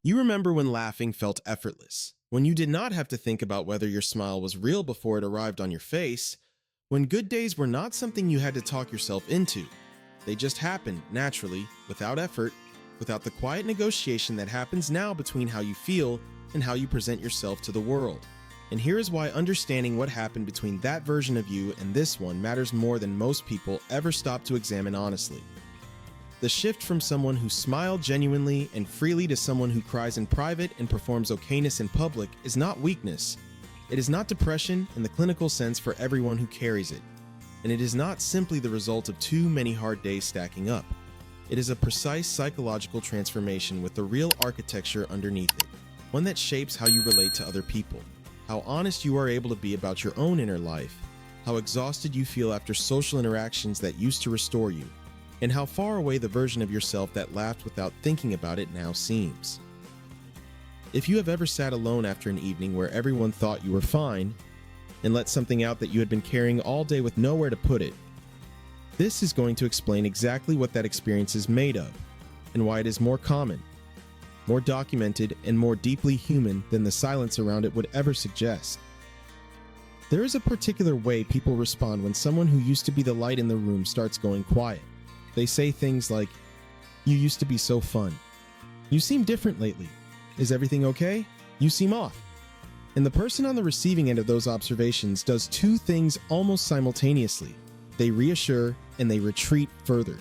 You remember when laughing felt effortless, when you did not have to think about whether your smile was real before it arrived on your face, when good days were not something you had to talk yourself into. They just happened naturally, without effort, without the quiet negotiation that happens now between how you feel and how you present yourself to the world. And here is why understanding what happened between that version of you and this one matters more than most people ever stop to examine honestly. The shift from someone who smiled genuinely and freely to someone who cries in private and performs okayness in public is not weakness. It is not depression in the clinical sense for everyone who carries it. And it is not simply the result of too many hard days stacking up. It is a precise psychological transformation with the real architecture underneath it, one that shapes how you relate to other people, how honest you are able to be about your own inner life, how exhausted you feel after social interactions that used to restore you, and how far away the version of yourself that laughed without thinking about it now seems. If you have ever sat alone after an evening where everyone thought you were fine, and let something out that you had been carrying all day with nowhere to put it, this is going to explain exactly what that experience is made of, and why it is more common, more documented, and more deeply human than the silence around it would ever suggest. There is a particular way people respond when someone who used to be the light in the room starts going quiet. They say things like, "You used to be so fun. You seem different lately. Is everything okay? You seem off." And the person on the receiving end of those observations does two things almost simultaneously. They reassure and they retreat further.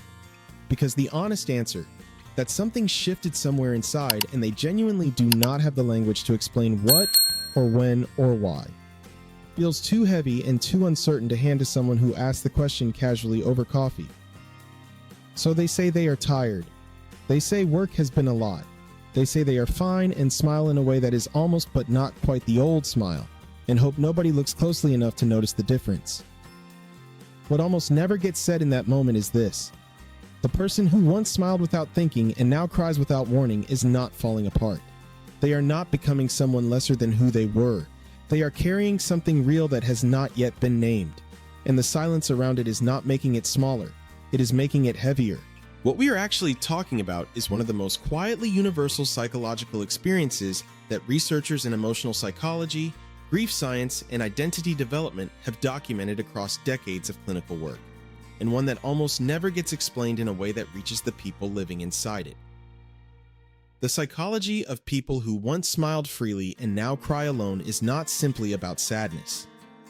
Because the honest answer, that something shifted somewhere inside and they genuinely do not have the language to explain what or when or why, feels too heavy and too uncertain to hand to someone who asks the question casually over coffee. So they say they are tired. They say work has been a lot. They say they are fine and smile in a way that is almost but not quite the old smile, and hope nobody looks closely enough to notice the difference. What almost never gets said in that moment is this: the person who once smiled without thinking and now cries without warning is not falling apart. They are not becoming someone lesser than who they were. They are carrying something real that has not yet been named, and the silence around it is not making it smaller. It is making it heavier. What we are actually talking about is one of the most quietly universal psychological experiences that researchers in emotional psychology, grief science, and identity development have documented across decades of clinical work, and one that almost never gets explained in a way that reaches the people living inside it. The psychology of people who once smiled freely and now cry alone is not simply about sadness.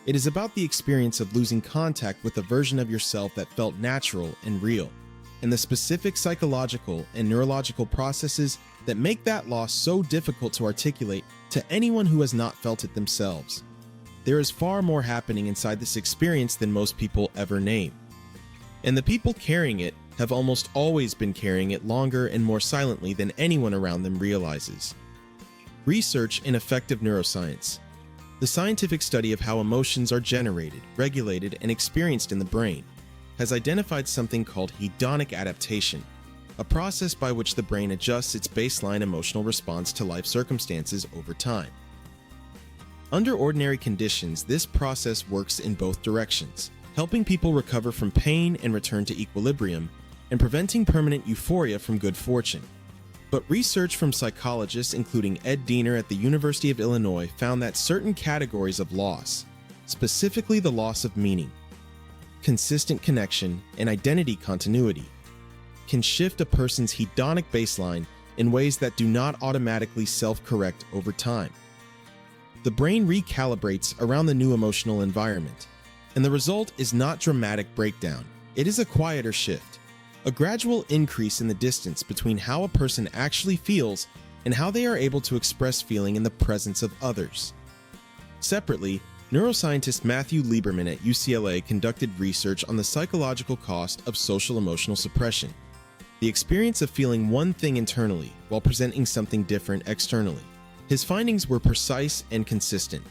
It is about the experience of losing contact with a version of yourself that felt natural and real, and the specific psychological and neurological processes that make that loss so difficult to articulate to anyone who has not felt it themselves. There is far more happening inside this experience than most people ever name. And the people carrying it have almost always been carrying it longer and more silently than anyone around them realizes. Research in affective neuroscience, the scientific study of how emotions are generated, regulated, and experienced in the brain, has identified something called hedonic adaptation, a process by which the brain adjusts its baseline emotional response to life circumstances over time. Under ordinary conditions, this process works in both directions, helping people recover from pain and return to equilibrium, and preventing permanent euphoria from good fortune. But research from psychologists, including Ed Diener at the University of Illinois, found that certain categories of loss, specifically the loss of meaning, consistent connection, and identity continuity, can shift a person's hedonic baseline in ways that do not automatically self-correct over time. The brain recalibrates around the new emotional environment, and the result is not dramatic breakdown. It is a quieter shift, a gradual increase in the distance between how a person actually feels and how they are able to express feeling in the presence of others. Separately, neuroscientist Matthew Lieberman at UCLA conducted research on the psychological cost of social emotional suppression, the experience of feeling one thing internally while presenting something different externally. His findings were precise and consistent.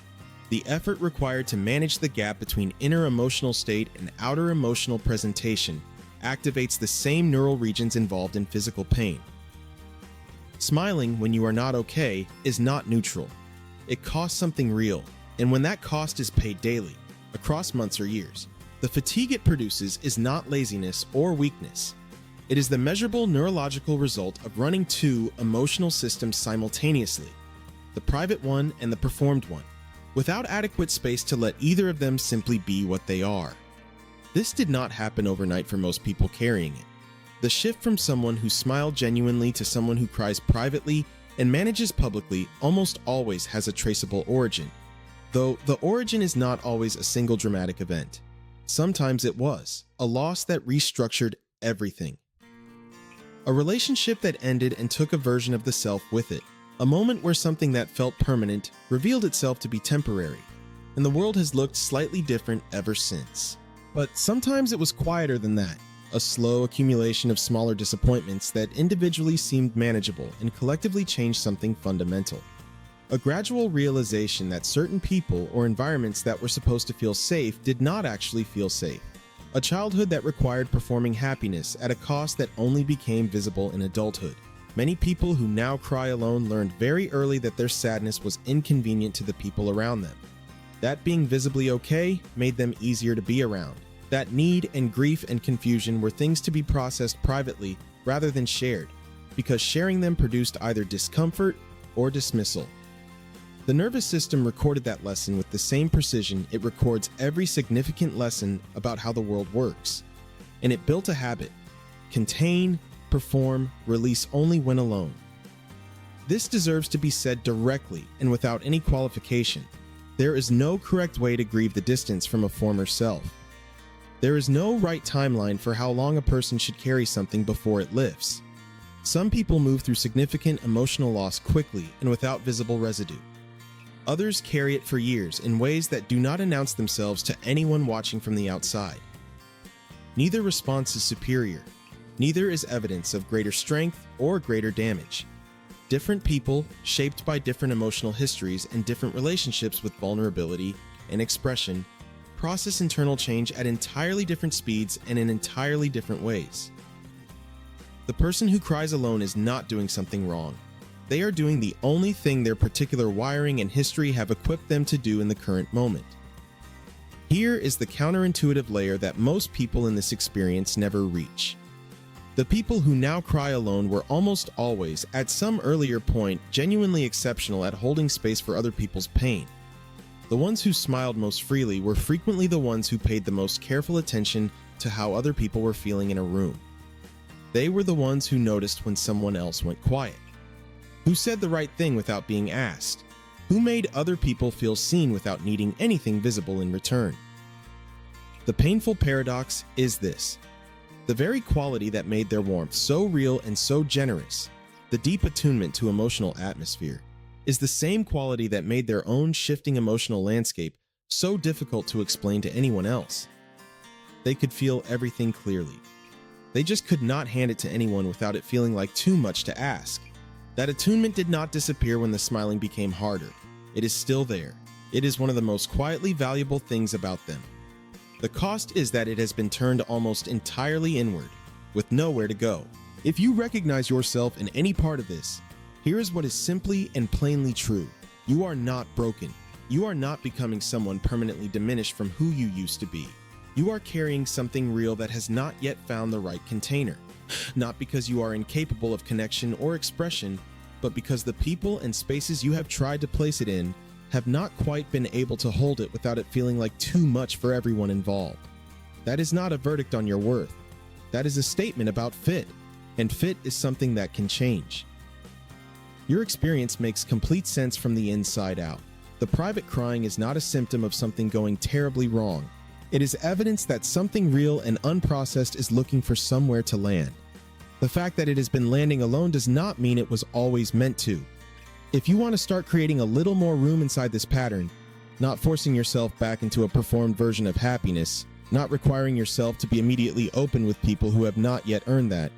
The effort required to manage the gap between inner emotional state and outer emotional presentation activates the same neural regions involved in physical pain. Smiling when you are not okay is not neutral. It costs something real. And when that cost is paid daily, across months or years, the fatigue it produces is not laziness or weakness. It is the measurable neurological result of running two emotional systems simultaneously, the private one and the performed one, without adequate space to let either of them simply be what they are. This did not happen overnight for most people carrying it. The shift from someone who smiled genuinely to someone who cries privately and manages publicly almost always has a traceable origin, though the origin is not always a single dramatic event. Sometimes it was a loss that restructured everything. A relationship that ended and took a version of the self with it. A moment where something that felt permanent revealed itself to be temporary, and the world has looked slightly different ever since. But sometimes it was quieter than that, a slow accumulation of smaller disappointments that individually seemed manageable and collectively changed something fundamental. A gradual realization that certain people or environments that were supposed to feel safe did not actually feel safe. A childhood that required performing happiness at a cost that only became visible in adulthood. Many people who now cry alone learned very early that their sadness was inconvenient to the people around them. That being visibly okay made them easier to be around. That need and grief and confusion were things to be processed privately rather than shared, because sharing them produced either discomfort or dismissal. The nervous system recorded that lesson with the same precision it records every significant lesson about how the world works. And it built a habit: contain, perform, release only when alone. This deserves to be said directly and without any qualification. There is no correct way to grieve the distance from a former self. There is no right timeline for how long a person should carry something before it lifts. Some people move through significant emotional loss quickly and without visible residue. Others carry it for years in ways that do not announce themselves to anyone watching from the outside. Neither response is superior. Neither is evidence of greater strength or greater damage. Different people, shaped by different emotional histories and different relationships with vulnerability and expression, process internal change at entirely different speeds and in entirely different ways. The person who cries alone is not doing something wrong. They are doing the only thing their particular wiring and history have equipped them to do in the current moment. Here is the counterintuitive layer that most people in this experience never reach. The people who now cry alone were almost always, at some earlier point, genuinely exceptional at holding space for other people's pain. The ones who smiled most freely were frequently the ones who paid the most careful attention to how other people were feeling in a room. They were the ones who noticed when someone else went quiet, who said the right thing without being asked, who made other people feel seen without needing anything visible in return. The painful paradox is this: the very quality that made their warmth so real and so generous, the deep attunement to emotional atmosphere, is the same quality that made their own shifting emotional landscape so difficult to explain to anyone else. They could feel everything clearly. They just could not hand it to anyone without it feeling like too much to ask. That attunement did not disappear when the smiling became harder. It is still there. It is one of the most quietly valuable things about them. The cost is that it has been turned almost entirely inward, with nowhere to go. If you recognize yourself in any part of this, here is what is simply and plainly true. You are not broken. You are not becoming someone permanently diminished from who you used to be. You are carrying something real that has not yet found the right container. Not because you are incapable of connection or expression, but because the people and spaces you have tried to place it in have not quite been able to hold it without it feeling like too much for everyone involved. That is not a verdict on your worth. That is a statement about fit, and fit is something that can change. Your experience makes complete sense from the inside out. The private crying is not a symptom of something going terribly wrong. It is evidence that something real and unprocessed is looking for somewhere to land. The fact that it has been landing alone does not mean it was always meant to. If you want to start creating a little more room inside this pattern, not forcing yourself back into a performed version of happiness, not requiring yourself to be immediately open with people who have not yet earned that,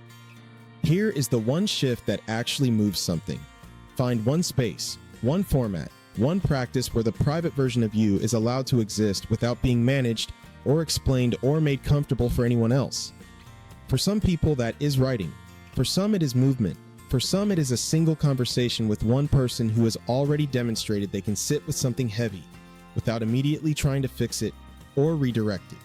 here is the one shift that actually moves something. Find one space, one format, one practice where the private version of you is allowed to exist without being managed or explained or made comfortable for anyone else. For some people, that is writing. For some, it is movement. For some, it is a single conversation with one person who has already demonstrated they can sit with something heavy without immediately trying to fix it or redirect it.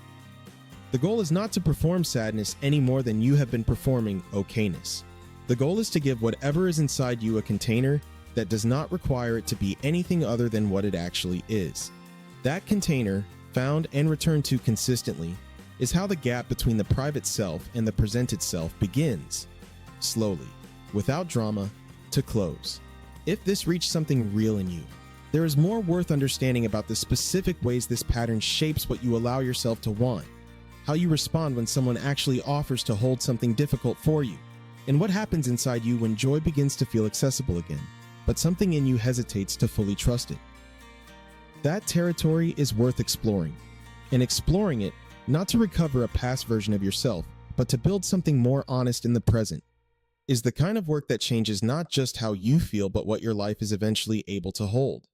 The goal is not to perform sadness any more than you have been performing okayness. The goal is to give whatever is inside you a container that does not require it to be anything other than what it actually is. That container, found and returned to consistently, is how the gap between the private self and the presented self begins, slowly, without drama, to close. If this reached something real in you, there is more worth understanding about the specific ways this pattern shapes what you allow yourself to want, how you respond when someone actually offers to hold something difficult for you, and what happens inside you when joy begins to feel accessible again, but something in you hesitates to fully trust it. That territory is worth exploring, and exploring it not to recover a past version of yourself, but to build something more honest in the present, is the kind of work that changes not just how you feel, but what your life is eventually able to hold.